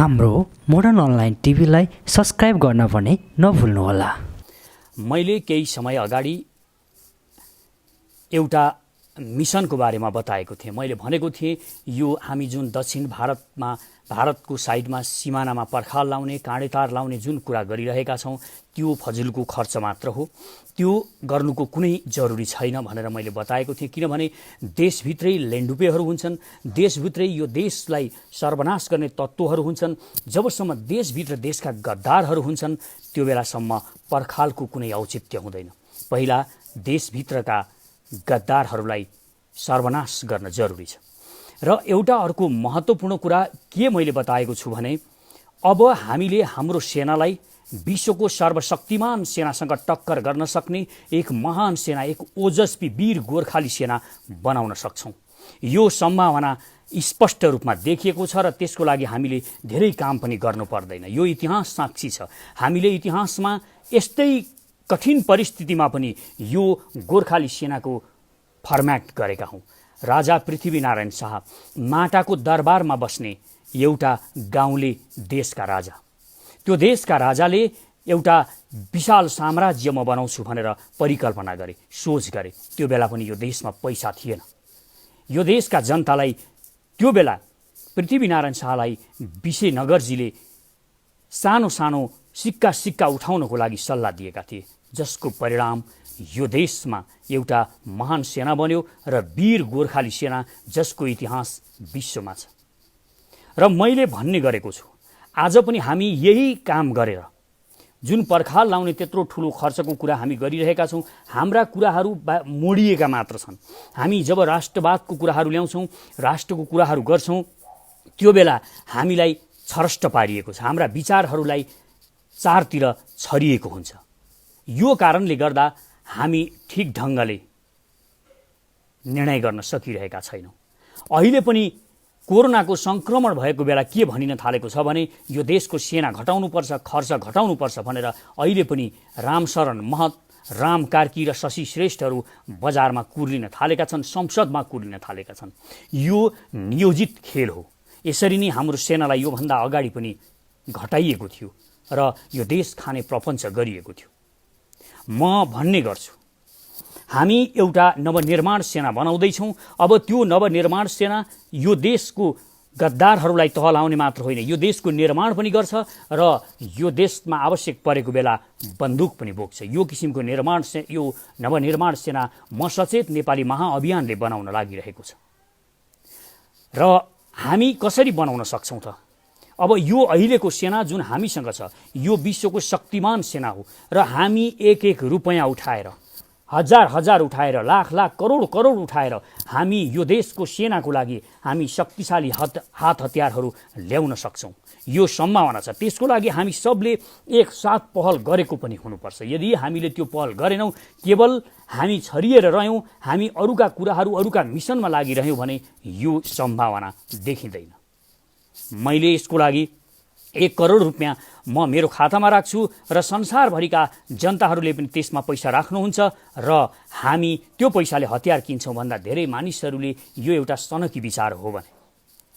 हाम्रो modern online टिभीलाई subscribe गर्न पनि नभुल्नुहोला। मैले केही समय अगाडि एउटा मिसनको बारेमा बताएको थिएँ। मैले भनेको थिएँ यो हामी जुन दक्षिण भारतको साइडमा सिमानामा पर्खाल लाउने काँडेतार लाउने जुन कुरा गरिरहेका छौँ त्यो फजुलको खर्च मात्र हो, त्यो गर्नुको कुनै जरुरी छैन भनेर मैले बताएको थिएँ। किनभने देशभित्रै लेन्डुपेहरू हुन्छन्, देशभित्रै यो देशलाई सर्वनाश गर्ने तत्त्वहरू हुन्छन्। जबसम्म देशभित्र देशका गद्दारहरू हुन्छन् त्यो बेलासम्म पर्खालको कुनै औचित्य हुँदैन। पहिला देशभित्रका गद्दारहरूलाई सर्वनाश गर्न जरुरी छ। र एउटा अर्को महत्त्वपूर्ण कुरा के मैले बताएको छु भने अब हामीले हाम्रो सेनालाई विश्वको सर्वशक्तिमान सेनासँग टक्कर गर्न सक्ने एक महान सेना, एक ओजस्वी वीर गोर्खाली सेना बनाउन सक्छौँ। यो सम्भावना स्पष्ट रूपमा देखिएको छ र त्यसको लागि हामीले धेरै काम पनि गर्नु पर्दैन। यो इतिहास साक्षी छ। हामीले इतिहासमा यस्तै कठिन परिस्थितिमा पनि यो गोर्खाली सेनाको फर्म्याट गरेका हौँ। राजा पृथ्वीनारायण शाह माटाको दरबारमा बस्ने एउटा गाउँले देशका राजा, त्यो देशका राजाले एउटा विशाल साम्राज्य म बनाउँछु भनेर परिकल्पना गरे, सोच गरे। त्यो बेला पनि यो देशमा पैसा थिएन। यो देशका जनतालाई त्यो बेला पृथ्वीनारायण शाहलाई विशेनगरजीले सानो सानो सिक्का उठाउनको लागि सल्लाह दिएका थिए, जसको परिणाम यो देशमा एउटा महान सेना बन्यो र वीर गोर्खाली सेना जसको इतिहास विश्वमा छ। र मैले भन्ने गरेको छु आज पनि हामी यही काम गरेर जुन पर्खाल लाउने त्यत्रो ठुलो खर्चको कुरा हामी गरिरहेका छौँ, हाम्रा कुराहरू मोडिएका मात्र छन्। हामी जब राष्ट्रवादको कुराहरू ल्याउँछौँ, राष्ट्रको कुराहरू गर्छौँ, त्यो बेला हामीलाई छरष्ट पारिएको छ, हाम्रा विचारहरूलाई चारतिर छरिएको हुन्छ। यो कारणले गर्दा हामी ठिक ढङ्गले निर्णय गर्न सकिरहेका छैनौँ। अहिले पनि कोरोनाको सङ्क्रमण भएको बेला के भनिन थालेको छ भने यो देशको सेना घटाउनुपर्छ, खर्च घटाउनुपर्छ भनेर अहिले पनि रामशरण महत, राम कार्की र शशि श्रेष्ठहरू बजारमा कुर्लिन थालेका छन्, संसदमा कुर्लिन थालेका छन्। यो नियोजित खेल हो। यसरी नै हाम्रो सेनालाई योभन्दा अगाडि पनि घटाइएको थियो र यो देश खाने प्रपञ्च गरिएको थियो। म भन्ने गर्छु हामी एउटा नवनिर्माण सेना बनाउँदैछौँ। अब त्यो नवनिर्माण सेना यो देशको गद्दारहरूलाई तहलाउने मात्र होइन, यो देशको निर्माण पनि गर्छ र यो देशमा आवश्यक परेको बेला बन्दुक पनि बोक्छ। यो किसिमको यो नवनिर्माण सेना म सचेत नेपाली महाअभियानले बनाउन लागिरहेको छ। र हामी कसरी बनाउन सक्छौँ त? अब यो अहिलेको सेना जुन हामीसँग छ यो विश्वको शक्तिमान सेना हो र हामी एक रुपैयाँ उठाएर, हजार उठाएर, लाख करोड उठाएर हामी यो देशको सेनाको लागि हामी शक्तिशाली हात हतियारहरू ल्याउन सक्छौँ। यो सम्भावना छ। त्यसको लागि हामी सबले एकसाथ पहल गरेको पनि हुनुपर्छ। यदि हामीले त्यो पहल गरेनौँ, केवल हामी छरिएर रह्यौँ, हामी अरूका कुराहरू, अरूका मिसनमा लागिरह्यौँ भने यो सम्भावना देखिँदैन। मैले यसको लागि 1 करोड रुपियाँ म मेरो खातामा राख्छु र संसारभरिका जनताहरूले पनि त्यसमा पैसा राख्नुहुन्छ र हामी त्यो पैसाले हतियार किन्छौँ भन्दा धेरै मानिसहरूले यो एउटा सनकी विचार हो भने।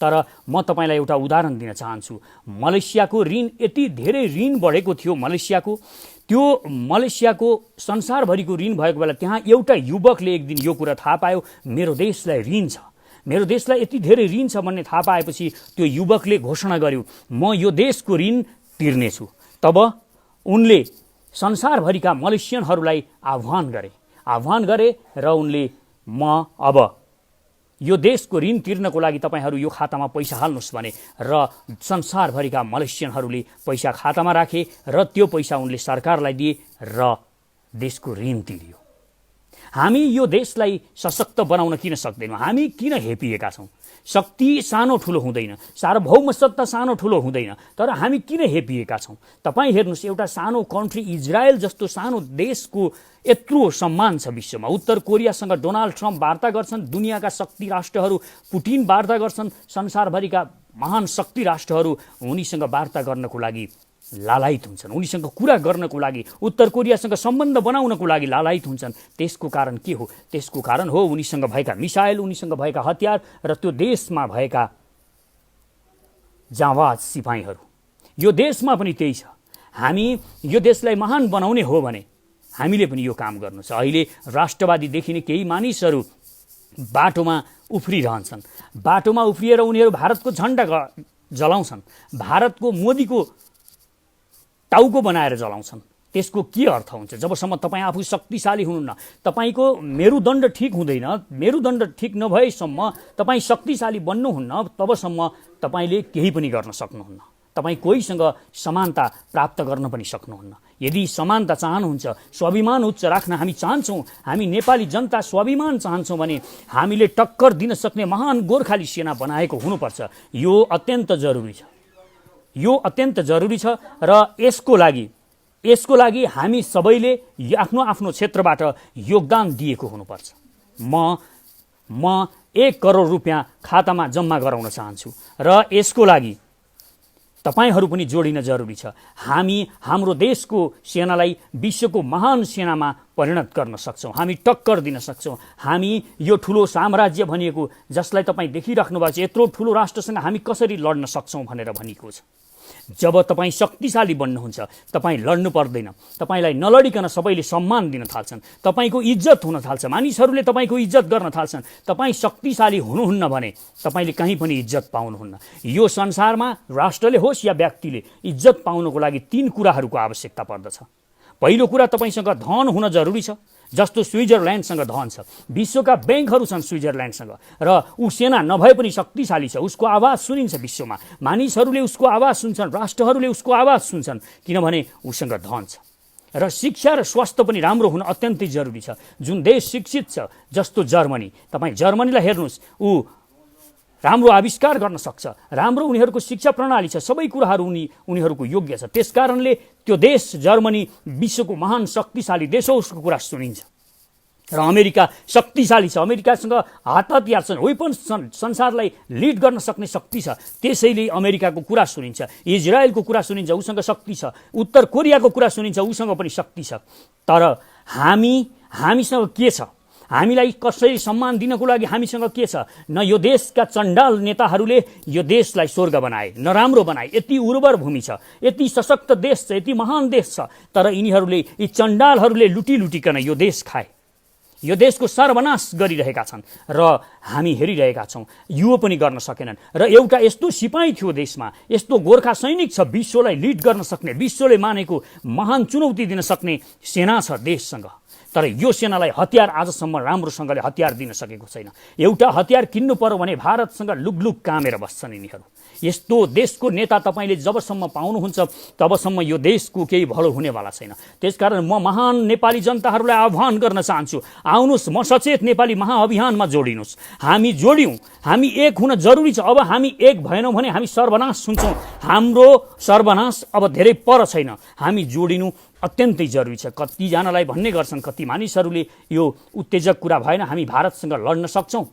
तर म तपाईँलाई एउटा उदाहरण दिन चाहन्छु। मलेसियाको ऋण, यति धेरै ऋण बढेको थियो त्यो मलेसियाको संसारभरिको ऋण भएको बेला त्यहाँ एउटा युवकले एक दिन यो कुरा थाहा पायो, मेरो देशलाई ऋण छ, मेरो देशलाई यति धेरै ऋण छ भन्ने थाहा पाएपछि त्यो युवकले घोषणा गर्यो, म यो देशको ऋण तिर्नेछु। तब उनले संसारभरिका मलेसियनहरूलाई आह्वान गरे र उनले म अब यो देशको ऋण तिर्नको लागि तपाईँहरू यो खातामा पैसा हाल्नुहोस् भने र संसारभरिका मलेसियनहरूले पैसा खातामा राखे र त्यो पैसा उनले सरकारलाई दिए र देशको ऋण तिरियो। हामी यो देशलाई सशक्त बनाउन किन सक्दैनौँ? हामी किन हेपिएका छौँ? शक्ति सानो ठुलो हुँदैन, सार्वभौम सत्ता सानो ठुलो हुँदैन, तर हामी किन हेपिएका छौँ? तपाईँ हेर्नुहोस्, एउटा सानो कन्ट्री इजरायल जस्तो सानो देशको यत्रो सम्मान छ विश्वमा। उत्तर कोरियासँग डोनाल्ड ट्रम्प वार्ता गर्छन्, दुनियाँका शक्ति राष्ट्रहरू पुटिन वार्ता गर्छन्, संसारभरिका महान शक्ति राष्ट्रहरू उनीसँग वार्ता गर्नको लागि लालायित हुन्छन्, उनीसँग कुरा गर्नको लागि, उत्तर कोरियासँग सम्बन्ध बनाउनको लागि लालायित हुन्छन्। त्यसको कारण के हो? त्यसको कारण हो उनीसँग भएका मिसाइल, उनीसँग भएका हतियार र त्यो देशमा भएका जाँबाज सिपाहीहरू। यो देशमा पनि त्यही छ। हामी यो देशलाई महान बनाउने हो भने हामीले पनि यो काम गर्नु छ। अहिले राष्ट्रवादी देखिने केही मानिसहरू बाटोमा उफ्रिरहन्छन्। बाटोमा उफ्रिएर उनीहरू भारतको झन्डा जलाउँछन्, भारतको मोदीको टाउको बनाएर जलाउँछन्। त्यसको के अर्थ हुन्छ? जबसम्म तपाईँ आफू शक्तिशाली हुनुहुन्न, तपाईँको मेरुदण्ड ठिक हुँदैन, मेरुदण्ड ठिक नभएसम्म तपाईँ शक्तिशाली बन्नुहुन्न, तबसम्म तपाईँले केही पनि गर्न सक्नुहुन्न। तपाईँ कोहीसँग समानता प्राप्त गर्न पनि सक्नुहुन्न। यदि समानता चाहनुहुन्छ, स्वाभिमान उच्च राख्न हामी चाहन्छौँ, हामी नेपाली जनता स्वाभिमान चाहन्छौँ भने हामीले टक्कर दिन सक्ने महान गोर्खाली सेना बनाएको हुनुपर्छ। यो अत्यन्त जरुरी छ, यो अत्यन्त जरुरी छ। र यसको लागि हामी सबैले आफ्नो आफ्नो क्षेत्रबाट योगदान दिएको हुनुपर्छ। म 1 करोड रुपियाँ खातामा जम्मा गराउन चाहन्छु र यसको लागि तपाईहरू पनि जोडिन जरुरी छ। हामी हाम्रो देशको सेनालाई विश्वको महान सेनामा परिणत गर्न सक्छौँ, हामी टक्कर दिन सक्छौँ। हामी यो ठुलो साम्राज्य भनिएको, जसलाई तपाईँ देखिराख्नु भएको छ, यत्रो ठुलो राष्ट्रसँग हामी कसरी लड्न सक्छौँ भनेर भनिएको छ। जब तपाईँ शक्तिशाली बन्नुहुन्छ, तपाईँ लड्नु पर्दैन, तपाईँलाई नलडिकन सबैले सम्मान दिन थाल्छन्, तपाईँको इज्जत हुन थाल्छ, मानिसहरूले तपाईँको इज्जत गर्न थाल्छन्। तपाईँ शक्तिशाली हुनुहुन्न भने तपाईँले कहीँ पनि इज्जत पाउनुहुन्न। यो संसारमा राष्ट्रले होस् या व्यक्तिले इज्जत पाउनको लागि 3 कुराहरूको आवश्यकता पर्दछ। पहिलो कुरा, तपाईँसँग धन हुन जरुरी छ, जस्तो स्विजरल्यान्डसँग धन छ, विश्वका ब्याङ्कहरू छन् स्विजरल्यान्डसँग, र ऊ सेना नभए पनि शक्तिशाली छ, उसको आवाज सुनिन्छ विश्वमा, मानिसहरूले उसको आवाज सुन्छन्, राष्ट्रहरूले उसको आवाज सुन्छन्, किनभने उसँग धन छ। र शिक्षा र स्वास्थ्य पनि राम्रो हुन अत्यन्तै जरुरी छ। जुन देश शिक्षित छ, जस्तो जर्मनी, तपाईँ जर्मनीलाई हेर्नुहोस्, ऊ राम्रो आविष्कार गर्न सक्छ, राम्रो उनीहरूको शिक्षा प्रणाली छ, सबै कुराहरू उनीहरूको योग्य छ। त्यसकारणले त्यो देश जर्मनी विश्वको महान शक्तिशाली देश हो, उसको कुरा सुनिन्छ। र अमेरिका शक्तिशाली छ, अमेरिकासँग हतियार छन्, वेपन्स छन्, संसारलाई लिड गर्न सक्ने शक्ति छ, त्यसैले अमेरिकाको कुरा सुनिन्छ। इजरायलको कुरा सुनिन्छ, उसँग शक्ति छ। उत्तर कोरियाको कुरा सुनिन्छ, उसँग पनि शक्ति छ। तर हामीसँग के छ? हामीलाई कसरी सम्मान दिनको लागि हामीसँग के छ? न यो देशका चण्डाल नेताहरूले यो देशलाई स्वर्ग बनाए, नराम्रो बनाए। यति उर्वर भूमि छ, यति सशक्त देश छ, यति महान देश छ, तर यी चण्डालहरूले लुटिकन यो देश खाए, यो देशको सर्वनाश गरिरहेका छन् र हामी हेरिरहेका छौँ। यो पनि गर्न सकेनन्। र एउटा यस्तो सिपाही थियो देशमा, यस्तो गोर्खा सैनिक छ, विश्वलाई लिड गर्न सक्ने, विश्वले मानेको महान चुनौती दिन सक्ने सेना छ देशसँग। तर यो सेनालाई हतियार आजसम्म राम्रोसँगले हतियार दिन सकेको छैन। एउटा हतियार किन्नु पर्यो भने भारतसँग लुगलुग कामेर बस्छन् यिनीहरू। यस्तो देशको नेता तपाईँले जबसम्म पाउनुहुन्छ, तबसम्म यो देशको केही भलो हुनेवाला छैन। त्यसकारण म महान नेपाली जनताहरूलाई आह्वान गर्न चाहन्छु, आउनुहोस्, म सचेत नेपाली महाअभियानमा जोडिनुहोस्। हामी जोड्यौँ, हामी एक हुन जरुरी छ। अब हामी एक भएनौँ भने हामी सर्वनाश हुन्छौँ। हाम्रो सर्वनाश अब धेरै पर छैन, हामी जोडिनु अत्यन्तै जरुरी छ। कतिजनालाई भन्ने गर्छन्, कति मानिसहरूले यो उत्तेजक कुरा भएन, हामी भारतसँग लड्न सक्छौँ।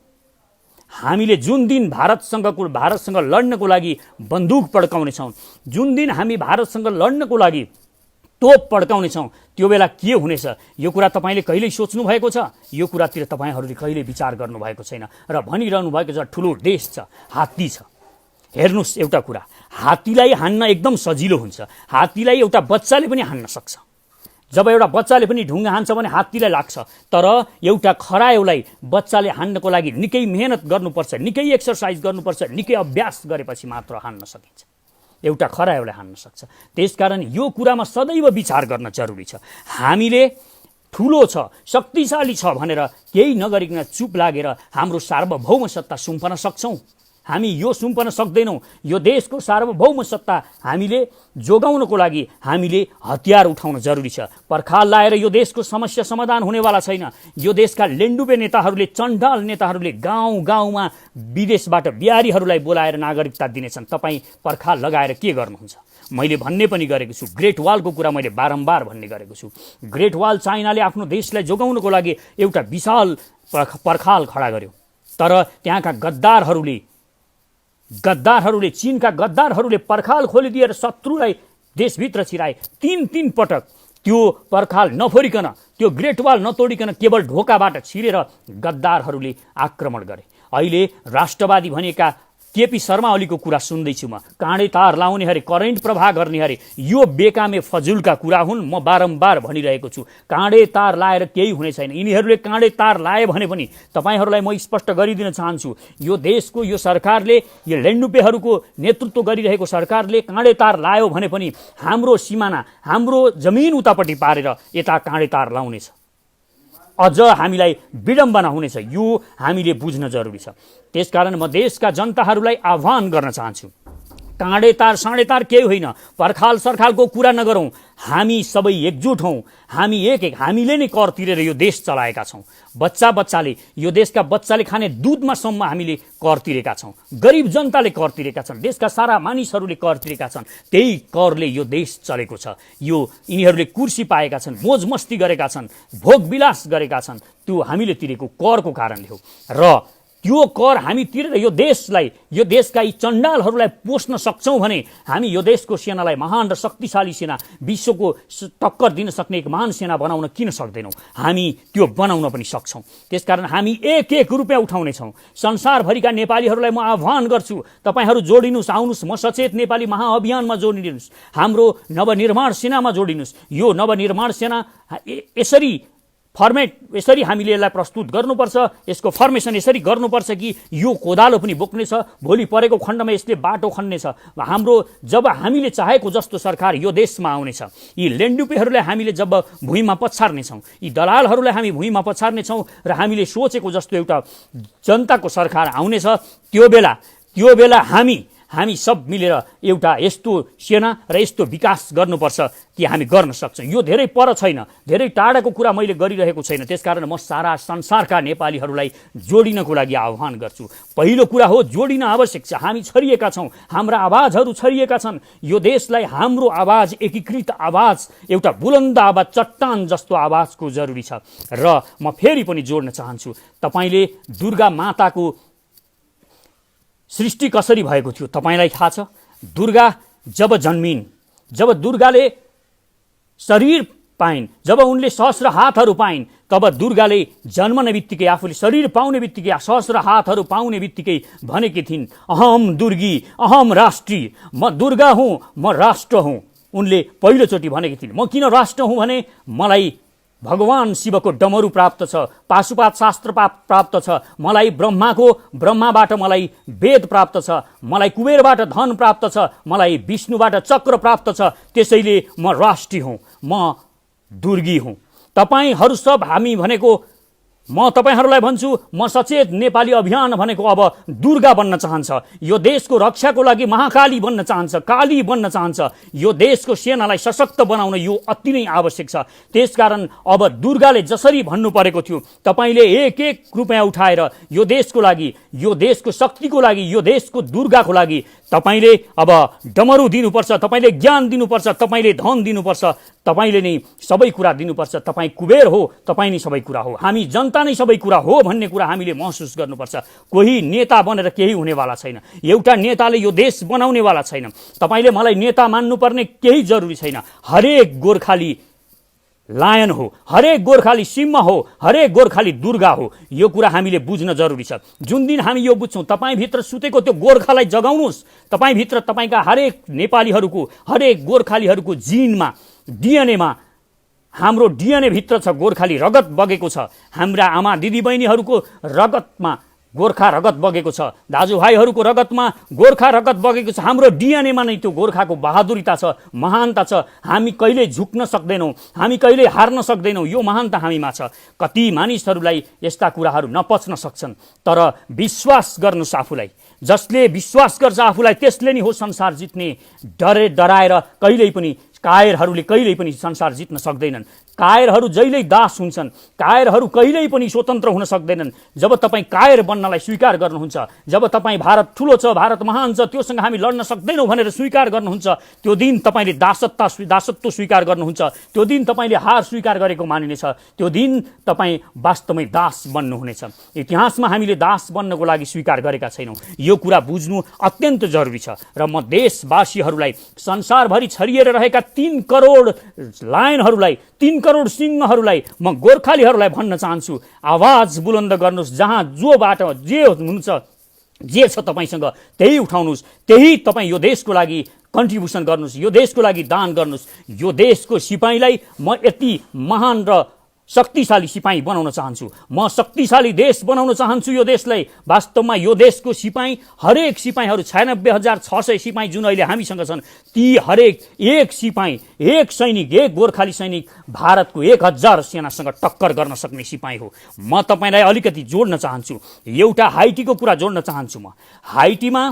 हामीले जुन दिन भारतसँग लड्नको लागि बन्दुक पड्काउनेछौँ, जुन दिन हामी भारतसँग लड्नको लागि तोप पड्काउनेछौँ, त्यो बेला के हुनेछ यो कुरा तपाईँले कहिल्यै सोच्नु भएको छ? यो कुरातिर तपाईँहरूले कहिल्यै विचार गर्नुभएको छैन र भनिरहनु भएको छ ठुलो देश छ, हात्ती छ। हेर्नुहोस्, एउटा कुरा, हात्तीलाई हान्न एकदम सजिलो हुन्छ। हात्तीलाई एउटा बच्चाले पनि हान्न सक्छ। जब एउटा बच्चाले पनि ढुङ्गा हान्छ भने हात्तीलाई लाग्छ, तर एउटा खरायोलाई बच्चाले हान्नको लागि निकै मेहनत गर्नुपर्छ, निकै एक्सर्साइज गर्नुपर्छ, निकै अभ्यास गरेपछि मात्र हान्न सकिन्छ। एउटा खरायोलाई हान्न सक्छ। त्यसकारण यो कुरामा सदैव विचार गर्न जरुरी छ। हामीले ठुलो छ, शक्तिशाली छ भनेर केही नगरिकन चुप लागेर हाम्रो सार्वभौम सत्ता सुम्पन सक्छौँ? हामी यो सुम्पन सक्दैनौँ। यो देशको सार्वभौम सत्ता हामीले जोगाउनको लागि हामीले हतियार उठाउन जरुरी छ। पर्खाल लाएर यो देशको समस्या समाधान हुनेवाला छैन। यो देशका लेन्डुबे नेताहरूले, चण्डाल नेताहरूले गाउँ गाउँमा विदेशबाट बिहारीहरूलाई बोलाएर नागरिकता दिनेछन्। तपाईँ पर्खाल लगाएर के गर्नुहुन्छ? मैले भन्ने पनि गरेको छु, ग्रेट वालको कुरा मैले बारम्बार भन्ने गरेको छु। ग्रेट वाल चाइनाले आफ्नो देशलाई जोगाउनको लागि एउटा विशाल पर्खाल खडा गर्यो, तर त्यहाँका गद्दारहरूले चीनका गद्दारहरूले पर्खाल खोलिदिएर शत्रुलाई देशभित्र छिराए। 3 पटक त्यो पर्खाल नफोरिकन, त्यो ग्रेट वाल नतोडिकन केवल ढोकाबाट छिरेर गद्दारहरूले आक्रमण गरे। अहिले राष्ट्रवादी भनेका केपी शर्मा ओलीको कुरा सुन्दैछु म। काँडे तार लाउने हरे, करेन्ट प्रवाह गर्ने हरे, यो बेकामे फजुलका कुरा हुन्। म बारम्बार भनिरहेको छु, काँडे तार लाएर केही हुने छैन। यिनीहरूले काँडे तार लाए भने पनि तपाईँहरूलाई म स्पष्ट गरिदिन चाहन्छु, यो देशको यो सरकारले, यो लेन्डुपेहरूको नेतृत्व गरिरहेको सरकारले काँडे तार लायो भने पनि हाम्रो सिमाना, हाम्रो जमिन उतापट्टि पारेर यता काँडे तार लाउनेछ। अझ हामीलाई विडम्बना हुनेछ। यो हामीले बुझ्न जरुरी छ। त्यसकारण म देशका जनताहरूलाई आह्वान गर्न चाहन्छु, काँडे तार साँडे तार केही होइन, पर्खाल सर्खालको कुरा नगरौँ। हामी सबै एकजुट हौँ। हामी हामीले नै कर तिरेर यो देश चलाएका छौँ। बच्चाले, यो देशका बच्चाले खाने दुधमा सम्म हामीले कर तिरेका छौँ। गरिब जनताले कर तिरेका छन्। देशका सारा मानिसहरूले कर तिरेका छन्। त्यही करले यो देश चलेको छ। यो यिनीहरूले कुर्सी पाएका छन्, मोज मस्ती गरेका छन्, भोग विलास गरेका छन्। त्यो हामीले तिरेको करको कारणले हो। र त्यो कर हामी तिरेर यो देशलाई, यो देशका यी चण्डालहरूलाई पोस्न सक्छौँ भने हामी यो देशको सेनालाई महान र शक्तिशाली सेना, विश्वको टक्कर दिन सक्ने एक महान सेना बनाउन किन सक्दैनौँ? हामी त्यो बनाउन पनि सक्छौँ। त्यसकारण हामी एक रुपियाँ उठाउनेछौँ। संसारभरिका नेपालीहरूलाई म आह्वान गर्छु, तपाईँहरू जोडिनुहोस्, आउनुहोस्, म सचेत नेपाली महाअभियानमा जोडिनुहोस्, हाम्रो नवनिर्माण सेनामा जोडिनुहोस्। यो नवनिर्माण सेना यसरी हामीले यसलाई प्रस्तुत गर्नुपर्छ, यसको फर्मेसन यसरी गर्नुपर्छ कि यो कोदालो पनि बोक्नेछ, भोलि परेको खण्डमा यसले बाटो खन्नेछ। हाम्रो जब हामीले चाहेको जस्तो सरकार यो देशमा आउनेछ, यी लेन्डुपेहरूलाई हामीले जब भुइँमा पछार्नेछौँ, यी दलालहरूलाई हामी भुइँमा पछार्नेछौँ र हामीले सोचेको जस्तो एउटा जनताको सरकार आउनेछ, त्यो बेला हामी सब मिलेर एउटा यस्तो सेना र यस्तो विकास गर्नुपर्छ कि हामी गर्न सक्छौँ। यो धेरै पर छैन, धेरै टाढाको कुरा मैले गरिरहेको छैन। त्यसकारण म सारा संसारका नेपालीहरूलाई जोडिनको लागि आह्वान गर्छु। पहिलो कुरा हो, जोडिन आवश्यक छ। हामी छरिएका छौँ, हाम्रा आवाजहरू छरिएका छन्। यो देशलाई हाम्रो आवाज, एकीकृत आवाज, एउटा बुलन्द आवाज, चट्टान जस्तो आवाजको जरुरी छ। र म फेरि पनि जोड्न चाहन्छु, तपाईँले दुर्गा माताको सृष्टि कसरी भएको थियो तपाईलाई थाहा छ? दुर्गा जब जन्मिन्, जब दुर्गाले शरीर पाइन्, जब उनले सहस्र हातहरू पाइन्, तब दुर्गाले जन्मने बित्तिकै, आफूले शरीर पाउने बित्तिकै, सहस्र हातहरू पाउने बित्तिकै भनेकी थिइन्, अहम दुर्गी, अहम राष्ट्री, म दुर्गा हुँ, म राष्ट्र हुँ। उनले पहिलोचोटि भनेकी थिइन्। म किन राष्ट्र हुँ भने मलाई भगवान शिवको डमरू प्राप्त छ, पाशुपात शास्त्र प्राप्त छ, मलाई ब्रह्माबाट मलाई वेद प्राप्त छ, मलाई कुबेरबाट धन प्राप्त छ, मलाई विष्णुबाट चक्र प्राप्त छ। त्यसैले म राष्ट्री हुँ, म दुर्गी हुँ। तपाईहरू सब हामी भनेको, म तपाईहरूलाई भन्छु, म सचेत नेपाली अभियान भनेको अब दुर्गा बन्न चाहन्छ। यो देशको रक्षाको लागि महाकाली बन्न चाहन्छ, काली बन्न चाहन्छ। यो देशको सेनालाई सशक्त बनाउन यो अति नै आवश्यक छ। त्यसकारण अब दुर्गाले जसरी भन्नु परेको थियो, तपाईँले एक रुपियाँ उठाएर यो देशको लागि, यो देशको शक्तिको लागि, यो देशको दुर्गाको लागि तपाईँले अब डमरू दिनुपर्छ, तपाईँले ज्ञान दिनुपर्छ, तपाईँले धन दिनुपर्छ, तपाईँले नै सबै कुरा दिनुपर्छ। तपाईँ कुबेर हो, तपाईँ नै सबै कुरा हो, हामी जनता नै सबै कुरा हो भन्ने कुरा हामीले महसुस गर्नुपर्छ। कोही नेता बनेर केही हुनेवाला छैन, एउटा नेताले यो देश बनाउनेवाला छैन। तपाईँले मलाई नेता मान्नुपर्ने केही जरुरी छैन। हरेक गोर्खाली लायन हो, हरेक गोर्खाली सिंह हो, हरेक गोर्खाली दुर्गा हो। यो कुरा हामीले बुझ्न जरुरी छ। जुन दिन हामी यो बुझ्छौँ, तपाईँभित्र सुतेको त्यो गोर्खालाई जगाउनुहोस्। तपाईँभित्र, तपाईँका हरेक नेपालीहरूको, हरेक गोर्खालीहरूको जिनमा, डिएनएमा, हाम्रो डिएनए भित्र छ गोर्खाली रगत बगेको छ। हाम्रा आमा दिदीबहिनीहरूको रगतमा गोर्खा रगत बगेको छ, दाजुभाइहरूको रगतमा गोर्खा रगत बगेको छ। हाम्रो डिएनएमा नै त्यो गोर्खाको बहादुरीता छ, महानता छ। हामी कहिले झुक्न सक्दैनौँ, हामी कहिले हार्न सक्दैनौँ। यो महानता हामीमा छ। कति मानिसहरूलाई यस्ता कुराहरू नपच्न सक्छन्, तर विश्वास गर्नुहोस् आफूलाई। जसले विश्वास गर्छ आफूलाई, त्यसले नै हो संसार जित्ने। डराएर कहिल्यै पनि कायरहरूले कहिल्यै पनि संसार जित्न सक्दैनन्। कायरहरू जहिल्यै दास हुन्छन्, कायरहरू कहिल्यै पनि स्वतन्त्र हुन सक्दैनन्। जब तपाईँ कायर बन्नलाई स्वीकार गर्नुहुन्छ, जब तपाईँ भारत ठुलो छ, भारत महान छ, त्योसँग हामी लड्न सक्दैनौँ भनेर स्वीकार गर्नुहुन्छ, त्यो दिन तपाईँले दासत्व स्वीकार गर्नुहुन्छ। त्यो दिन तपाईँले हार स्वीकार गरेको मानिनेछ। त्यो दिन तपाईँ वास्तवमै दास बन्नुहुनेछ। इतिहासमा हामीले दास बन्नको लागि स्वीकार गरेका छैनौँ। यो कुरा बुझ्नु अत्यन्त जरुरी छ। र म देशवासीहरूलाई, संसारभरि छरिएर रहेका 3 करोड लायनहरूलाई, 3 करोड सिंहहरूलाई, म गोर्खालीहरूलाई भन्न चाहन्छु, आवाज बुलन्द गर्नुहोस्। जहाँ जोबाट जे हुनुहुन्छ, जे छ तपाईसँग त्यही उठाउनुहोस्, त्यही तपाईँ यो देशको लागि कन्ट्रिब्युसन गर्नुहोस्, यो देशको लागि दान गर्नुहोस्। यो देशको सिपाहीलाई म यति महान र शक्तिशाली सिपाही बनाउन चाहन्छु, म शक्तिशाली देश बनाउन चाहन्छु यो देशलाई। वास्तवमा यो देशको सिपाही, हरेक सिपाहीहरू 96,600 सिपाही जुन अहिले हामीसँग छन्, ती हरेक एक सिपाही, एक सैनिक, एक गोर्खाली सैनिक भारतको 1000 सेनासँग टक्कर गर्न सक्ने सिपाही हो। म तपाईँलाई अलिकति जोड्न चाहन्छु, एउटा हाइटीको कुरा जोड्न चाहन्छु। म हाइटीमा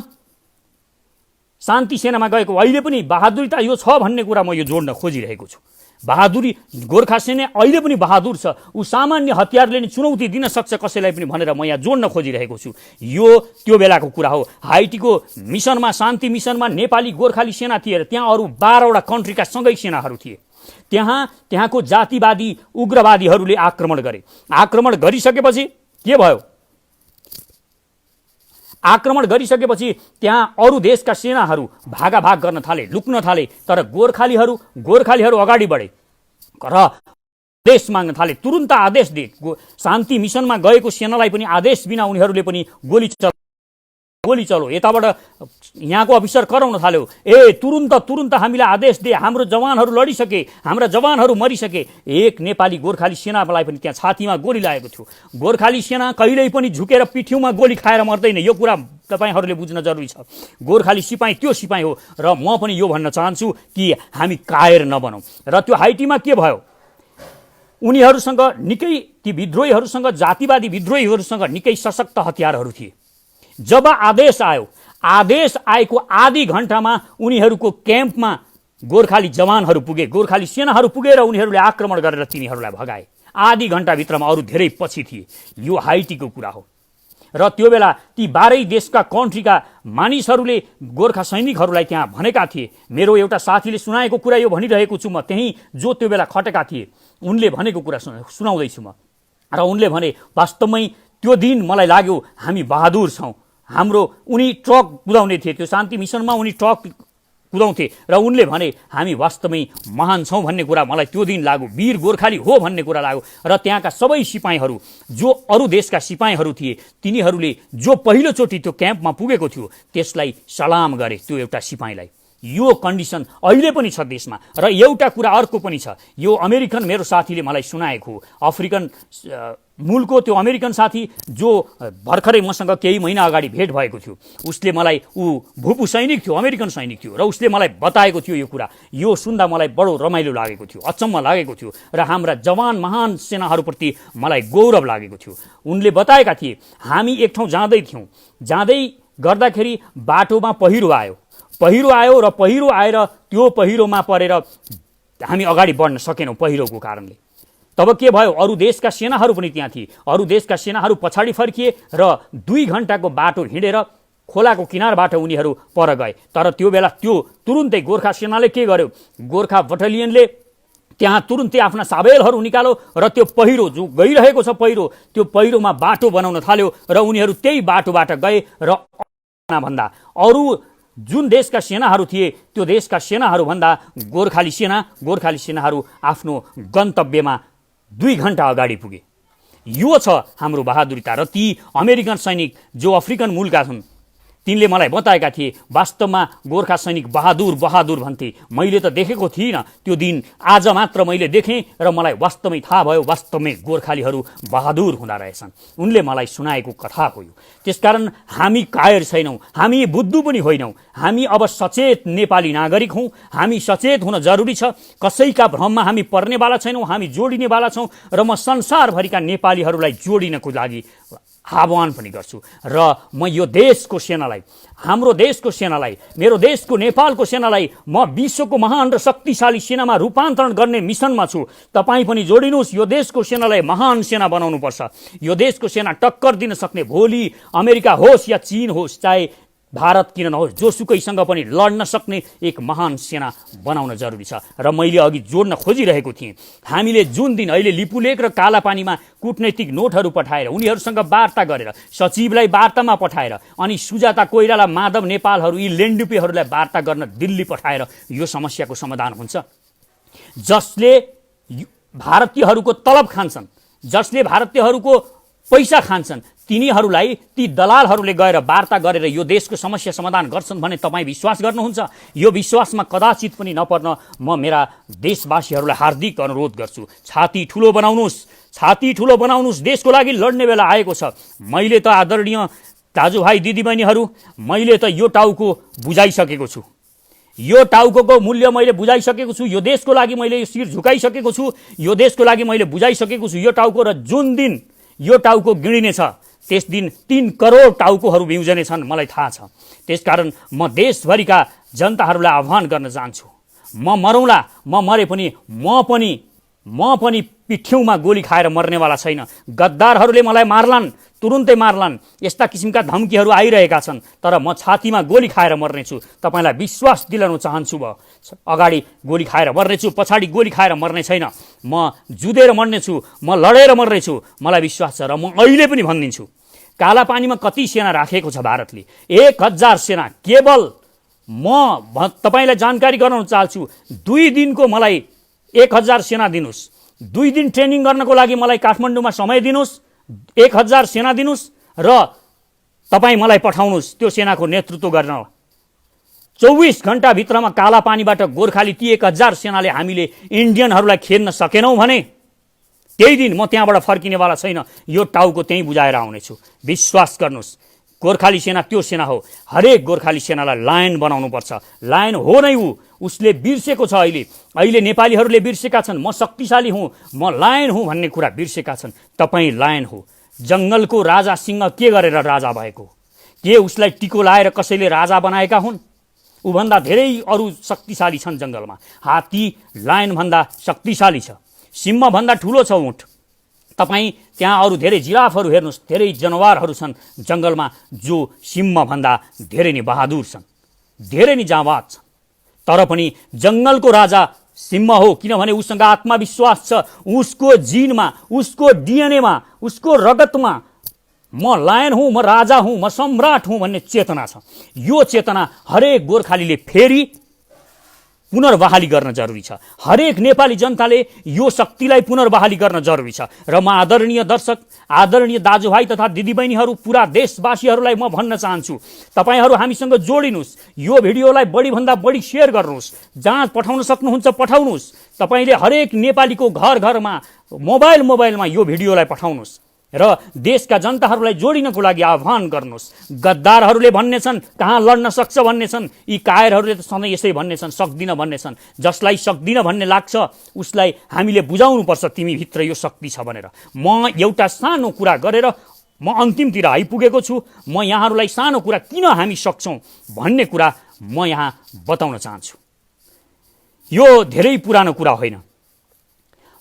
शान्ति सेनामा गएको अहिले पनि बहादुरिता यो छ भन्ने कुरा म यो जोड्न खोजिरहेको छु। बहादुरी, गोर्खा सेना अहिले पनि बहादुर छ, ऊ सामान्य हतियारले नै चुनौती दिन सक्छ कसैलाई पनि भनेर म यहाँ जोड्न खोजिरहेको छु। यो त्यो बेलाको कुरा हो। हाइटीको मिसनमा, शान्ति मिसनमा नेपाली गोर्खाली सेना थिए र त्यहाँ अरू 12वटा कन्ट्रीका सँगै सेनाहरू थिए। त्यहाँको जातिवादी उग्रवादीहरूले आक्रमण गरे। आक्रमण गरिसकेपछि के भयो? आक्रमण गरिसकेपछि त्यहाँ अरू देशका सेनाहरू भागाभाग गर्न थाले, लुक्न थाले। तर गोर्खालीहरू अगाडि बढे र आदेश माग्न थाले, तुरुन्त आदेश दिए। शान्ति मिसनमा गएको सेनालाई पनि आदेश बिना उनीहरूले पनि गोली चलो, यताबाट यहाँको अफिसर कराउन थाल्यो, तुरुन्त हामीलाई आदेश दिए, हाम्रो जवानहरू लडिसके, हाम्रा जवानहरू मरिसके। एक नेपाली गोर्खाली सेनालाई पनि त्यहाँ छातीमा गोली लागेको थियो। गोर्खाली सेना कहिल्यै पनि झुकेर पिठ्यौँमा गोली खाएर मर्दैन, यो कुरा तपाईहरूले बुझ्न जरुरी छ। गोर्खाली सिपाही त्यो सिपाही हो र म पनि यो भन्न चाहन्छु कि हामी कायर नबनौँ। र त्यो हाइटीमा के भयो? उनीहरूसँग निकै, ती विद्रोहीहरूसँग, जातिवादी विद्रोहीहरूसँग निकै सशक्त हतियारहरू थिए। जब आदेश आएको आधी घण्टामा उनीहरूको क्याम्पमा गोर्खाली जवानहरू पुगे, गोर्खाली सेनाहरू पुगेर उनीहरूले आक्रमण गरेर तिनीहरूलाई भगाए। आधी घण्टाभित्रमा अरू धेरै पछि थिए। यो हाइटीको कुरा हो। र त्यो बेला ती 12 देशका कन्ट्रीका मानिसहरूले गोर्खा सैनिकहरूलाई त्यहाँ भनेका थिए। मेरो एउटा साथीले सुनाएको कुरा यो भनिरहेको छु म, त्यही जो त्यो बेला खटेका थिए उनले भनेको कुरा सुनाउँदैछु म। र उनले भने, वास्तवमै त्यो दिन मलाई लाग्यो हामी बहादुर छौँ। उनी ट्रक कुदाउने थिए, त्यो शान्ति मिसनमा उनी ट्रक कुदाउँथे र उनले भने हामी वास्तवमै महान छौँ भन्ने कुरा मलाई त्यो दिन लाग्यो, वीर गोर्खाली हो भन्ने कुरा लाग्यो। र त्यहाँका सबै सिपाहीहरू, जो अरू देशका सिपाहीहरू थिए, तिनीहरूले जो पहिलोचोटि त्यो क्याम्पमा पुगेको थियो त्यसलाई सलाम गरे, त्यो एउटा सिपाहीलाई। यो कन्डिसन अहिले पनि छ देशमा। र एउटा कुरा अर्को पनि छ, यो अमेरिकन मेरो साथीले मलाई सुनाएको, अफ्रिकन मूलको त्यो अमेरिकन साथी जो भर्खरै मसँग केही महिना अगाडि भेट भएको थियो, उसले मलाई, ऊ भूपू सैनिक थियो, अमेरिकन सैनिक थियो, र उसले मलाई बताएको थियो यो कुरा। यो सुन्दा मलाई बडो रमाइलो लागेको थियो, अचम्म लागेको थियो र हाम्रा जवान महान सेनाहरूप्रति मलाई गौरव लागेको थियो। उनले बताएका थिए, हामी एक ठाउँ जाँदै गर्दाखेरि बाटोमा पहिरो आयो र पहिरो आएर त्यो पहिरोमा परेर हामी अगाडि बढ्न सकेनौँ पहिरोको कारणले। तब के भयो? अरू देशका सेनाहरू पनि त्यहाँ थिए। अरू देशका सेनाहरू पछाडि फर्किए र 2 घण्टाको बाटो हिँडेर खोलाको किनारबाट उनीहरू पर गए। तर त्यो बेला त्यो तुरुन्तै गोर्खा सेनाले के गर्यो? गोर्खा बटालियनले त्यहाँ तुरुन्तै आफ्ना साबेलहरू निकाल्यो र त्यो पहिरो जो गइरहेको छ त्यो पहिरोमा बाटो बनाउन थाल्यो र उनीहरू त्यही बाटोबाट गए र भन्दा अरू जुन देशका सेनाहरू थिए त्यो देशका सेनाहरूभन्दा गोर्खाली सेनाहरू आफ्नो गन्तव्यमा 2 घण्टा अगाडि पुगे। यो छ हाम्रो बहादुरिता। र ती अमेरिकन सैनिक जो अफ्रिकन मूलका छन् तिनले मलाई बताएका थिए, वास्तवमा गोर्खा सैनिक बहादुर भन्थे। मैले त देखेको थिइनँ त्यो दिन, आज मात्र मैले देखेँ र मलाई वास्तवमै थाहा भयो, वास्तवमै गोर्खालीहरू बहादुर हुँदा रहेछन्। उनले मलाई सुनाएको कथा हो यो। त्यसकारण हामी कायर छैनौँ, हामी बुद्धु पनि होइनौँ। हामी अब सचेत नेपाली नागरिक हौँ। हामी सचेत हुन जरुरी छ। कसैका भ्रममा हामी पर्नेवाला छैनौँ, हामी जोडिनेवाला छौँ। र म संसारभरिका नेपालीहरूलाई जोडिनको लागि आह्वान पनि गर्छु। र म यो देशको सेनालाई, हाम्रो देशको सेनालाई, मेरो देशको नेपालको सेनालाई म विश्वको महान र शक्तिशाली सेनामा रूपान्तरण गर्ने मिसनमा छु। तपाईँ पनि जोडिनुहोस्। यो देशको सेनालाई महान सेना बनाउनुपर्छ। यो देशको सेना टक्कर दिन सक्ने, भोलि अमेरिका होस् या चीन होस्, चाहे भारत किन नहोस्, जोसुकैसँग पनि लड्न सक्ने एक महान सेना बनाउन जरुरी छ। र मैले अघि जोड्न खोजिरहेको थिएँ, हामीले जुन दिन अहिले लिपुलेख र कालापानीमा कूटनैतिक नोटहरू पठाएर, उनीहरूसँग वार्ता गरेर, सचिवलाई वार्तामा पठाएर, अनि सुजाता कोइराला, माधव नेपालहरू, यी लेन्डुपेहरूलाई वार्ता गर्न दिल्ली पठाएर यो समस्याको समाधान हुन्छ? जसले भारतीयहरूको तलब खान्छन्, जसले भारतीयहरूको पैसा खान्छन् तिनीहरूलाई ती दलालहरूले गएर वार्ता गरेर यो देशको समस्या समाधान गर्छन् भने तपाईँ विश्वास गर्नुहुन्छ? यो विश्वासमा कदाचित पनि नपर्न म मेरा देशवासीहरूलाई हार्दिक अनुरोध गर्छु। छाती ठुलो बनाउनुहोस्, छाती ठुलो बनाउनुहोस्। देशको लागि लड्ने बेला आएको छ। मैले त आदरणीय दाजुभाइ दिदीबहिनीहरू, मैले त यो टाउको बुझाइसकेको छु। यो टाउको मूल्य मैले बुझाइसकेको छु। यो देशको लागि मैले शिर झुकाइसकेको छु। यो देशको लागि मैले बुझाइसकेको छु यो टाउको। र जुन दिन यो टाउको गिडिनेछ त्यस दिन 3 करोड टाउकोहरू बिउजने छन्, मलाई थाहा छ। त्यसकारण म देशभरिका जनताहरूलाई आह्वान गर्न चाहन्छु, म मरौँला, म मरे पनि म पनि पिठ्यौँमा गोली खाएर मर्नेवाला छैन। गद्दारहरूले मलाई मार्लान्, तुरुन्तै मार्लान्, यस्ता किसिमका धम्कीहरू आइरहेका छन्, तर म छातीमा गोली खाएर मर्नेछु। तपाईँलाई विश्वास दिलाउन चाहन्छु, म अगाडि गोली खाएर मर्नेछु, पछाडि गोली खाएर मर्ने छैन। म जुधेर मर्नेछु, म लडेर मर्नेछु, मलाई विश्वास छ। र म अहिले पनि भनिदिन्छु, कालापानीमा कति सेना राखेको छ भारतले? 1000 सेना केवल। म तपाईँलाई जानकारी गराउन चाहन्छु, 2 दिनको मलाई 1000 सेना दिनुहोस्। 2 दिन ट्रेनिङ गर्नको लागि मलाई काठमाडौँमा समय दिनुहोस्, 1000 सेना दिनुहोस् र तपाईँ मलाई पठाउनुहोस् त्यो सेनाको नेतृत्व गर्न। 24 घण्टाभित्रमा कालापानीबाट गोर्खाली ती 1000 सेनाले हामीले इन्डियनहरूलाई खेद्न सकेनौँ भने त्यही दिन म त्यहाँबाट फर्किनेवाला छैन। यो टाउको त्यहीँ बुझाएर आउनेछु, विश्वास गर्नुहोस्। गोर्खाली सेना त्यो सेना हो। हरेक गोर्खाली सेनालाई लायन बनाउनुपर्छ। लायन हो नै उसले बिर्सेको छ। अहिले नेपालीहरूले बिर्सेका छन् म शक्तिशाली हुँ, म लायन हुँ भन्ने कुरा बिर्सेका छन्। तपाईँ लायन हो। जङ्गलको राजा सिंह के गरेर राजा भएको? के उसलाई टिको लाएर कसैले राजा बनाएका हुन्? उभन्दा धेरै अरू शक्तिशाली छन् जङ्गलमा। हात्ती लायनभन्दा शक्तिशाली छ, सिंहभन्दा ठुलो छ ऊँट। तपाईँ त्यहाँ अरू धेरै जिराफहरू हेर्नुहोस्, धेरै जनावरहरू छन् जङ्गलमा जो सिंहभन्दा धेरै नै बहादुर छन्, धेरै नै जाँबाज छन्। तर पनि जङ्गलको राजा सिंह हो, किनभने उसँग आत्मविश्वास छ। उसको जिनमा, उसको डिएनएमा, उसको रगतमा म लायन हुँ, म राजा हुँ, म सम्राट हुँ भन्ने चेतना छ। यो चेतना हरेक गोर्खालीले फेरि पुनर्बहाली गर्न जरुरी छ। हरेक नेपाली जनताले यो शक्तिलाई पुनर्बहाली गर्न जरुरी छ। र म आदरणीय दर्शक, आदरणीय दाजुभाइ तथा दिदीबहिनीहरू, पुरा देशवासीहरूलाई म भन्न चाहन्छु, तपाईँहरू हामीसँग जोडिनुहोस्। यो भिडियोलाई बढीभन्दा बढी सेयर गर्नुहोस्। जहाँ पठाउन सक्नुहुन्छ पठाउनुहोस्। तपाईँले हरेक नेपालीको घर घरमा मोबाइलमा यो भिडियोलाई पठाउनुहोस् र देशका जनताहरूलाई जोडिनको लागि आह्वान गर्नुहोस्। गद्दारहरूले भन्ने छन् कहाँ लड्न सक्छ भन्ने छन्, यी कायरहरूले त सधैँ यसै भन्ने छन्, सक्दिन भन्ने छन्। जसलाई सक्दिन भन्ने लाग्छ उसलाई हामीले बुझाउनुपर्छ तिमीभित्र यो शक्ति छ भनेर। म एउटा सानो कुरा गरेर म अन्तिमतिर आइपुगेको छु। म यहाँहरूलाई सानो कुरा किन हामी सक्छौँ भन्ने कुरा म यहाँ बताउन चाहन्छु। यो धेरै पुरानो कुरा होइन।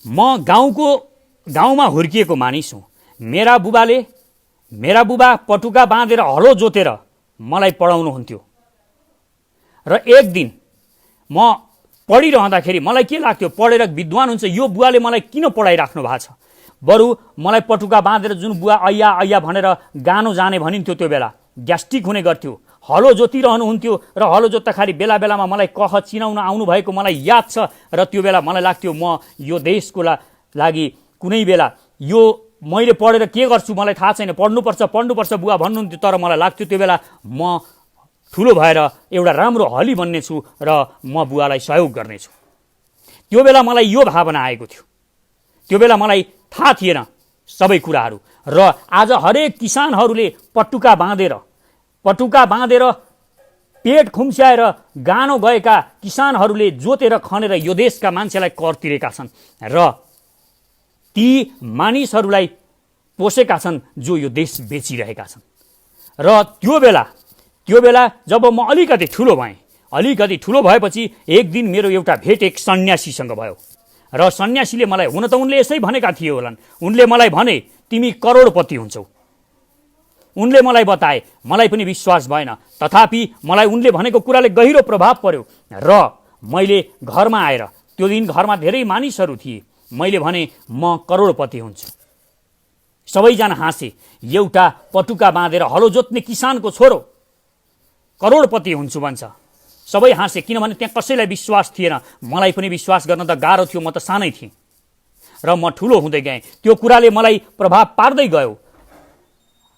म गाउँमा हुर्किएको मानिस हुँ। मेरा बुबा पटुका बाँधेर हलो जोतेर मलाई पढाउनुहुन्थ्यो। र एक दिन म पढिरहँदाखेरि मलाई के लाग्थ्यो, पढेर विद्वान हुन्छ यो बुवाले मलाई किन पढाइराख्नु भएको छ। बरु मलाई पटुका बाँधेर जुन बुवा ऐया ऐया भनेर गानो जाने भनिन्थ्यो, त्यो बेला ग्यास्ट्रिक हुने गर्थ्यो। हलो जोतिरहनुहुन्थ्यो र हलो जोत्दाखेरि बेला बेलामा मलाई कह चिनाउन आउनुभएको मलाई याद छ। र त्यो बेला मलाई लाग्थ्यो म यो देशको लागि कुनै बेला यो मैले पढेर के गर्छु मलाई थाहा छैन, पढ्नुपर्छ बुवा भन्नुहुन्थ्यो। तर मलाई लाग्थ्यो त्यो बेला म ठुलो भएर एउटा राम्रो हली बन्नेछु र म बुवालाई सहयोग गर्नेछु। त्यो बेला मलाई यो भावना आएको थियो। त्यो बेला मलाई थाहा थिएन सबै कुराहरू। र आज हरेक किसानहरूले पटुका बाँधेर पेट खुम्स्याएर गानो गएका किसानहरूले जोतेर खनेर यो देशका मान्छेलाई कर तिरेका छन् र ती मानिसहरूलाई पोसेका छन् जो यो देश बेचिरहेका छन्। र त्यो बेला जब म अलिकति ठुलो भएपछि एक दिन मेरो एउटा भेट एक सन्यासीसँग भयो। र सन्यासीले मलाई, हुन त उनले यसै भनेका थिए होलान्, उनले मलाई भने तिमी करोडपति हुन्छौ। उनले मलाई बताए, मलाई पनि विश्वास भएन। तथापि मलाई उनले भनेको कुराले गहिरो प्रभाव पर्यो र मैले घरमा आएर, त्यो दिन घरमा धेरै मानिसहरू थिए, मैले भने म करोडपति हुन्छु। सबैजना हाँसे। एउटा पटुका बाँधेर हलो जोत्ने किसानको छोरो करोडपति हुन्छु भन्छ। सबै हाँसे, किनभने त्यहाँ कसैलाई विश्वास थिएन। मलाई पनि विश्वास गर्न त गाह्रो थियो, म त सानै थिएँ र म ठुलो हुँदै गएँ। त्यो कुराले मलाई प्रभाव पार्दै गयो।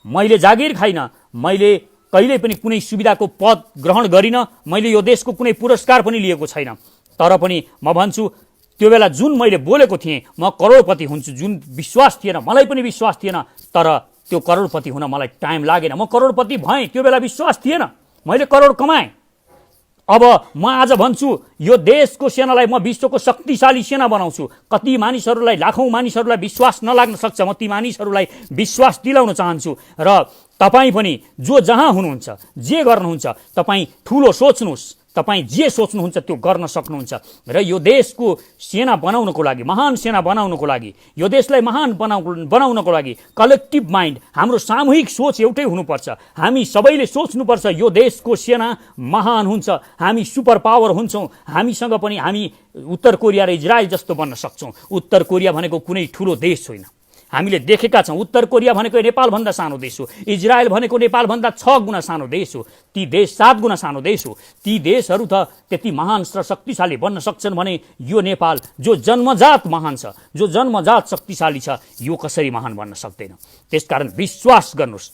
मैले जागिर खाइनँ, मैले कहिल्यै पनि कुनै सुविधाको पद ग्रहण गरिनँ, मैले यो देशको कुनै पुरस्कार पनि लिएको छैन। तर पनि म भन्छु त्यो बेला जुन मैले बोलेको थिएँ म करोडपति हुन्छु, जुन विश्वास थिएन, मलाई पनि विश्वास थिएन, तर त्यो करोडपति हुन मलाई टाइम लागेन। म करोडपति भएँ, त्यो बेला विश्वास थिएन, मैले करोड कमाएँ। अब म आज भन्छु यो देशको सेनालाई म विश्वको शक्तिशाली सेना बनाउँछु। कति मानिसहरूलाई, लाखौँ मानिसहरूलाई विश्वास नलाग्न सक्छ, म ती मानिसहरूलाई विश्वास दिलाउन चाहन्छु। र तपाईँ पनि जो जहाँ हुनुहुन्छ, जे गर्नुहुन्छ, तपाईँ ठुलो सोच्नुहोस्, तपाईँ जे सोच्नुहुन्छ त्यो गर्न सक्नुहुन्छ। र यो देशको सेना बनाउनको लागि, महान सेना बनाउनको लागि, यो देशलाई महान बनाउनको लागि कलेक्टिभ माइन्ड, हाम्रो सामूहिक सोच एउटै हुनुपर्छ। हामी सबैले सोच्नुपर्छ यो देशको सेना महान हुन्छ, हामी सुपर पावर हुन्छौँ। हामीसँग पनि हामी उत्तर कोरिया र इजरायल जस्तो बन्न सक्छौँ। उत्तर कोरिया भनेको कुनै ठुलो देश होइन, हामीले देखेका छौँ। उत्तर कोरिया भनेको नेपालभन्दा सानो देश हो, इजरायल भनेको नेपालभन्दा 6 गुणा सानो देश हो, ती देश 7 गुणा सानो देश हो। ती देशहरू त त्यति महान र शक्तिशाली बन्न सक्छन् भने यो नेपाल जो जन्मजात महान छ, जो जन्मजात शक्तिशाली छ, यो कसरी महान बन्न सक्दैन? त्यसकारण विश्वास गर्नुहोस्,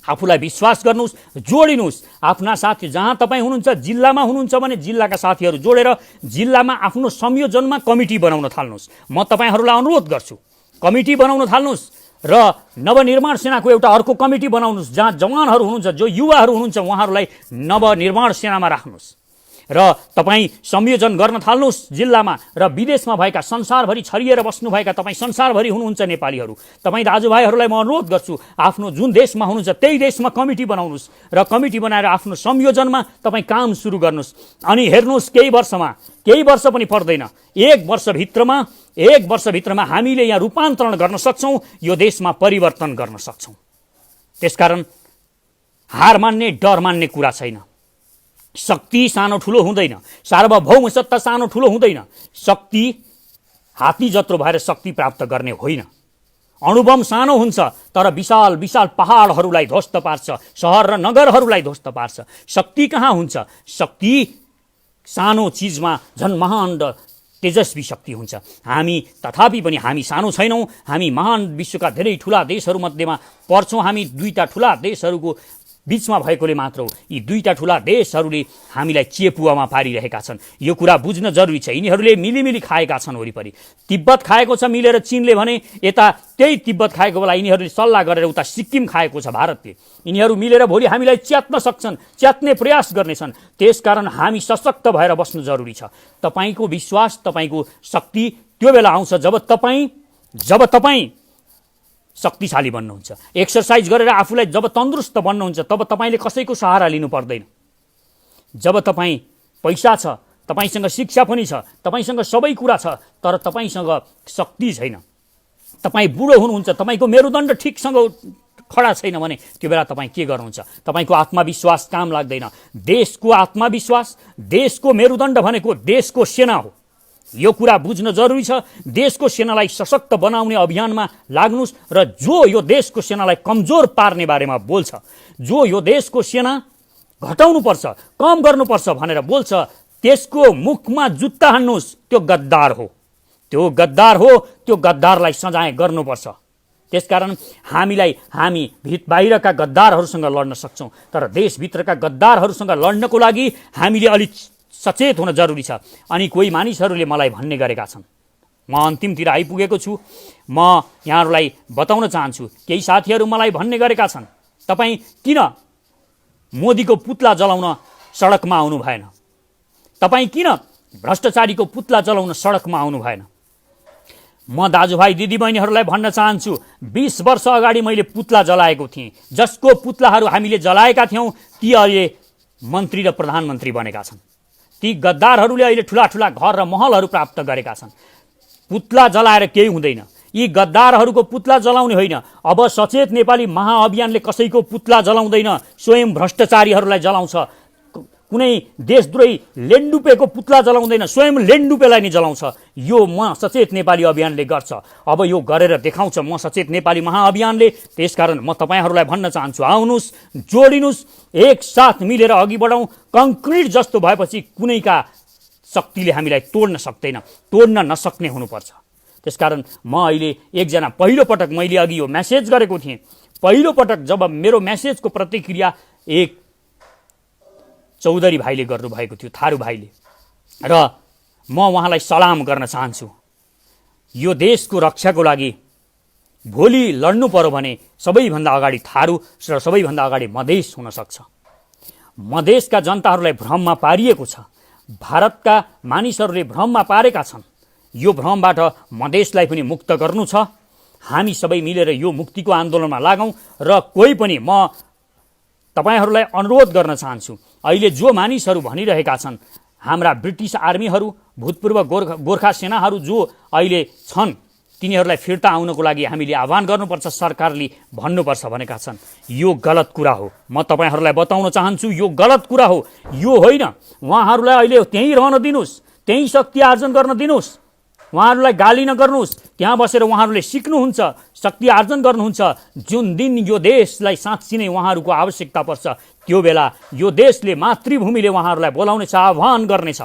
आफूलाई विश्वास गर्नुहोस्, जोडिनुहोस्। आफ्ना साथी जहाँ तपाईँ हुनुहुन्छ, जिल्लामा हुनुहुन्छ भने जिल्लाका साथीहरू जोडेर जिल्लामा आफ्नो संयोजनमा कमिटी बनाउन थाल्नुहोस्। म तपाईँहरूलाई अनुरोध गर्छु, कमिटी बनाउन थाल्नुहोस् र नवनिर्माण सेनाको एउटा अर्को कमिटी बनाउनुहोस्, जहाँ जवानहरू हुनुहुन्छ, जो युवाहरू हुनुहुन्छ, उहाँहरूलाई नवनिर्माण सेनामा राख्नुहोस् र तपाईँ संयोजन गर्न थाल्नुहोस् जिल्लामा। र विदेशमा भएका, संसारभरि छरिएर बस्नुभएका तपाईँ संसारभरि हुनुहुन्छ नेपालीहरू, तपाईँ दाजुभाइहरूलाई म अनुरोध गर्छु, आफ्नो जुन देशमा हुनुहुन्छ त्यही देशमा कमिटी बनाउनुहोस् र कमिटी बनाएर आफ्नो संयोजनमा तपाईँ काम सुरु गर्नुहोस्। अनि हेर्नुहोस्, केही वर्ष पनि पर्दैन, एक वर्षभित्रमा हामीले यहाँ रूपान्तरण गर्न सक्छौँ, यो देशमा परिवर्तन गर्न सक्छौँ। त्यसकारण हार मान्ने, डर मान्ने कुरा छैन। शक्ति सानो ठुलो हुँदैन, सार्वभौम सत्ता सानो ठुलो हुँदैन। शक्ति हात्ती जत्रो भएर शक्ति प्राप्त गर्ने होइन। अणुबम सानो हुन्छ तर विशाल विशाल पहाडहरूलाई ध्वस्त पार्छ, सहर र नगरहरूलाई ध्वस्त पार्छ। शक्ति कहाँ हुन्छ? शक्ति सानो चिजमा झन् महान र तेजस्वी शक्ति हुन्छ। तथापि पनि हामी सानो छैनौँ, हामी महान विश्वका धेरै ठुला देशहरूमध्येमा पर्छौँ। हामी दुईटा ठुला देशहरूको बीचमा भएकोले मात्र हो यी दुईटा ठुला देशहरूले हामीलाई चेपुवामा पारिरहेका छन्। यो कुरा बुझ्न जरुरी छ। यिनीहरूले मिलिमिली खाएका छन् वरिपरि। तिब्बत खाएको छ मिलेर चीनले भने, यता त्यही तिब्बत खाएको बेला यिनीहरूले सल्लाह गरेर उता सिक्किम खाएको छ भारतले। यिनीहरू मिलेर भोलि हामीलाई च्यात्न सक्छन्, च्यात्ने प्रयास गर्नेछन्। त्यसकारण हामी सशक्त भएर बस्नु जरुरी छ। तपाईको विश्वास, तपाईको शक्ति त्यो बेला आउँछ जब तपाईँ शक्तिशाली बन्नुहुन्छ। एक्सरसाइज गरेर आफूलाई जब तन्दुरुस्त बन्नुहुन्छ तब तपाईले कसैको सहारा लिनु पर्दैन। जब तपाईँ पैसा छ, तपाईसँग शिक्षा पनि छ, तपाईसँग सबै कुरा छ, तर तपाईसँग शक्ति छैन, तपाईँ बुढो हुनुहुन्छ, तपाईको मेरुदण्ड ठिकसँग खडा छैन भने त्यो बेला तपाईँ के गर्नुहुन्छ? तपाईको आत्मविश्वास काम लाग्दैन। देशको आत्मविश्वास, देशको मेरुदण्ड भनेको देशको सेना हो। यो कुरा बुझ्न जरुरी छ। देशको सेनालाई सशक्त बनाउने अभियानमा लाग्नुस् र जो यो देशको सेनालाई कमजोर पार्ने बारेमा बोल्छ, जो यो देशको सेना घटाउनुपर्छ, कम गर्नुपर्छ भनेर बोल्छ, त्यसको मुखमा जुत्ता हान्नुस्। त्यो गद्दार हो, त्यो गद्दारलाई सजाय गर्नुपर्छ। त्यसकारण हामी बाहिरका गद्दारहरूसँग लड्न सक्छौँ, तर देशभित्रका गद्दारहरूसँग लड्नको लागि हामीले अलिक सचेत हुन जरुरी छ। अनि कोही मानिसहरूले मलाई भन्ने गरेका छन्, म अन्तिमतिर आइपुगेको छु, म यहाँहरूलाई बताउन चाहन्छु। केही साथीहरू मलाई भन्ने गरेका छन्, तपाईँ किन मोदीको पुतला जलाउन सडकमा आउनु भएन? तपाईँ किन भ्रष्टाचारीको पुतला जलाउन सडकमा आउनु भएन? म दाजुभाइ दिदीबहिनीहरूलाई भन्न चाहन्छु, 20 वर्ष अगाडि मैले पुतला जलाएको थिएँ। जसको पुतलाहरू हामीले जलाएका थियौँ ती अहिले मन्त्री र प्रधानमन्त्री बनेका छन्। ती गद्दारहरूले अहिले ठुला ठुला घर र महलहरू प्राप्त गरेका छन्। पुतला जलाएर केही हुँदैन। यी गद्दारहरूको पुतला जलाउने होइन। अब सचेत नेपाली महाअभियानले कसैको पुतला जलाउँदैन, स्वयं भ्रष्टाचारीहरूलाई जलाउँछ। कुनै देशद्रोही लेन्डुपेको पुतला जलाउँदैन, स्वयं लेन्डुपेलाई नै जलाउँछ। यो म सचेत नेपाली अभियानले गर्छ। अब यो गरेर देखाउँछ म सचेत नेपाली महाअभियानले। त्यसकारण म तपाईहरूलाई भन्न चाहन्छु, आउनुस्, जोडिनुस्, एकसाथ मिलेर अघि बढौँ। कङ्क्रिट जस्तो भएपछि कुनैका शक्तिले हामीलाई तोड्न सक्दैन, तोड्न नसक्ने हुनुपर्छ। त्यसकारण म अहिले एकजना, पहिलो पटक मैले अघि यो मेसेज गरेको थिएँ, पहिलोपटक जब मेरो मेसेजको प्रतिक्रिया एक चौधरी भाइले गर्नुभएको थियो, थारू भाइले, र म उहाँलाई सलाम गर्न चाहन्छु। यो देशको रक्षाको लागि भोलि लड्नु पर्यो भने सबैभन्दा अगाडि थारू र सबैभन्दा अगाडि मधेस हुन सक्छ। मधेसका जनताहरूलाई भ्रममा पारिएको छ, भारतका मानिसहरूले भ्रममा पारेका छन्। यो भ्रमबाट मधेसलाई पनि मुक्त गर्नु छ। हामी सबै मिलेर यो मुक्तिको आन्दोलनमा लागौँ। र कोही पनि म तपाईहरूलाई अनुरोध गर्न चाहन्छु, अहिले जो मानिसहरू भनिरहेका छन्, हाम्रा ब्रिटिस आर्मीहरू, भूतपूर्व गोर्खा सेनाहरू जो अहिले छन्, तिनीहरूलाई फिर्ता आउनको लागि हामीले आह्वान गर्नुपर्छ, सरकारले भन्नुपर्छ भनेका छन्। यो गलत कुरा हो। म तपाईहरूलाई बताउन चाहन्छु, यो गलत कुरा हो। यो होइन, उहाँहरूलाई अहिले त्यहीँ रहन दिनुहोस्, त्यहीँ शक्ति आर्जन गर्न दिनुहोस्, उहाँहरूलाई गाली नगर्नुहोस्। त्यहाँ बसेर उहाँहरूले सिक्नुहुन्छ, शक्ति आर्जन गर्नुहुन्छ। जुन दिन यो देशलाई साँच्ची नै उहाँहरूको आवश्यकता पर्छ, त्यो बेला यो देशले, मातृभूमिले उहाँहरूलाई बोलाउनेछ, आह्वान गर्नेछ।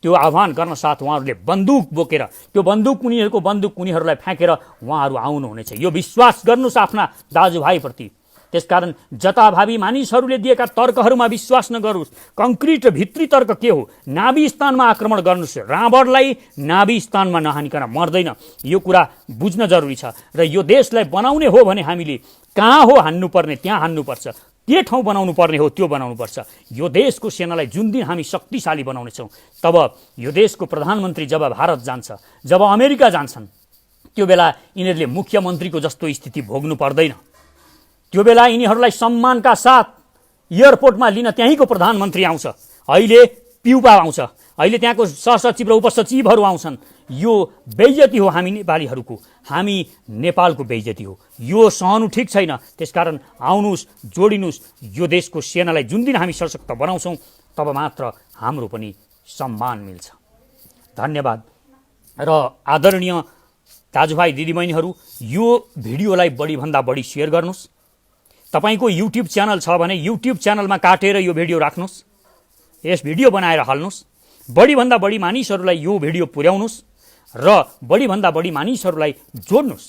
त्यो आह्वान गर्न साथ उहाँहरूले बन्दुक बोकेर, त्यो बन्दुक उनीहरूको बन्दुक उनीहरूलाई फ्याँकेर उहाँहरू आउनुहुनेछ। यो विश्वास गर्नुहोस् आफ्ना दाजुभाइप्रति। त्यसकारण जताभावी मानिसहरूले दिएका तर्कहरूमा विश्वास नगर्नुहोस्। कङ्क्रिट र भित्री तर्क के हो? नाभि स्थानमा आक्रमण गर्नुहोस्। रावणलाई नाभि स्थानमा नहानिकन मर्दैन। यो कुरा बुझ्न जरुरी छ। र यो देशलाई बनाउने हो भने हामीले कहाँ हो हान्नुपर्ने त्यहाँ हान्नुपर्छ, के ठाउँ बनाउनु पर्ने हो त्यो बनाउनुपर्छ। यो देशको सेनालाई जुन दिन हामी शक्तिशाली बनाउनेछौँ, तब यो देशको प्रधानमन्त्री जब भारत जान्छ, जब अमेरिका जान्छन्, त्यो बेला यिनीहरूले मुख्यमन्त्रीको जस्तो स्थिति भोग्नु पर्दैन। त्यो बेला यिनीहरूलाई सम्मानका साथ एयरपोर्टमा लिन त्यहीँको प्रधानमन्त्री आउँछ। अहिले पिउपा आउँछ, अहिले त्यहाँको सहसचिव र उपसचिवहरू आउँछन्। यो बेइज्जती हो हामी नेपालीहरूको, हामी नेपालको बेइज्जती हो। यो सहनु ठिक छैन। त्यसकारण आउनुहोस्, जोडिनुहोस्। यो देशको सेनालाई जुन दिन हामी सशक्त बनाउँछौँ, तब मात्र हाम्रो पनि सम्मान मिल्छ। धन्यवाद। र आदरणीय दाजुभाइ दिदीबहिनीहरू, यो भिडियोलाई बढीभन्दा बढी सेयर गर्नुहोस्। तपाईको युट्युब च्यानल छ भने युट्युब च्यानलमा काटेर यो भिडियो राख्नुहोस्, यस भिडियो बनाएर हाल्नुहोस्। बढीभन्दा बढी मानिसहरूलाई यो भिडियो पुर्याउनुहोस् र बढीभन्दा बढी मानिसहरूलाई जोड्नुहोस्।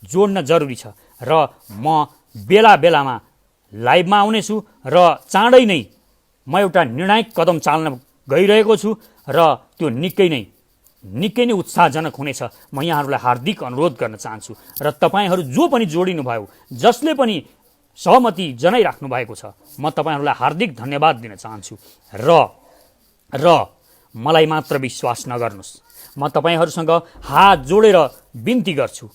जोड्न जरुरी छ। र म बेला बेलामा लाइभमा आउनेछु र चाँडै नै म एउटा निर्णायक कदम चाल्न गइरहेको छु र त्यो निकै नै उत्साहजनक हुनेछ। म यहाँहरूलाई हार्दिक अनुरोध गर्न चाहन्छु। र तपाईहरू जो पनि जोडिनु भयो, जसले पनि सहमति जनाइराख्नु भएको छ, म तपाईहरूलाई हार्दिक धन्यवाद दिन चाहन्छु। र मलाई मात्र विश्वास नगर्नुहोस्। म तपाईहरूसँग हात जोडेर बिन्ती गर्छु,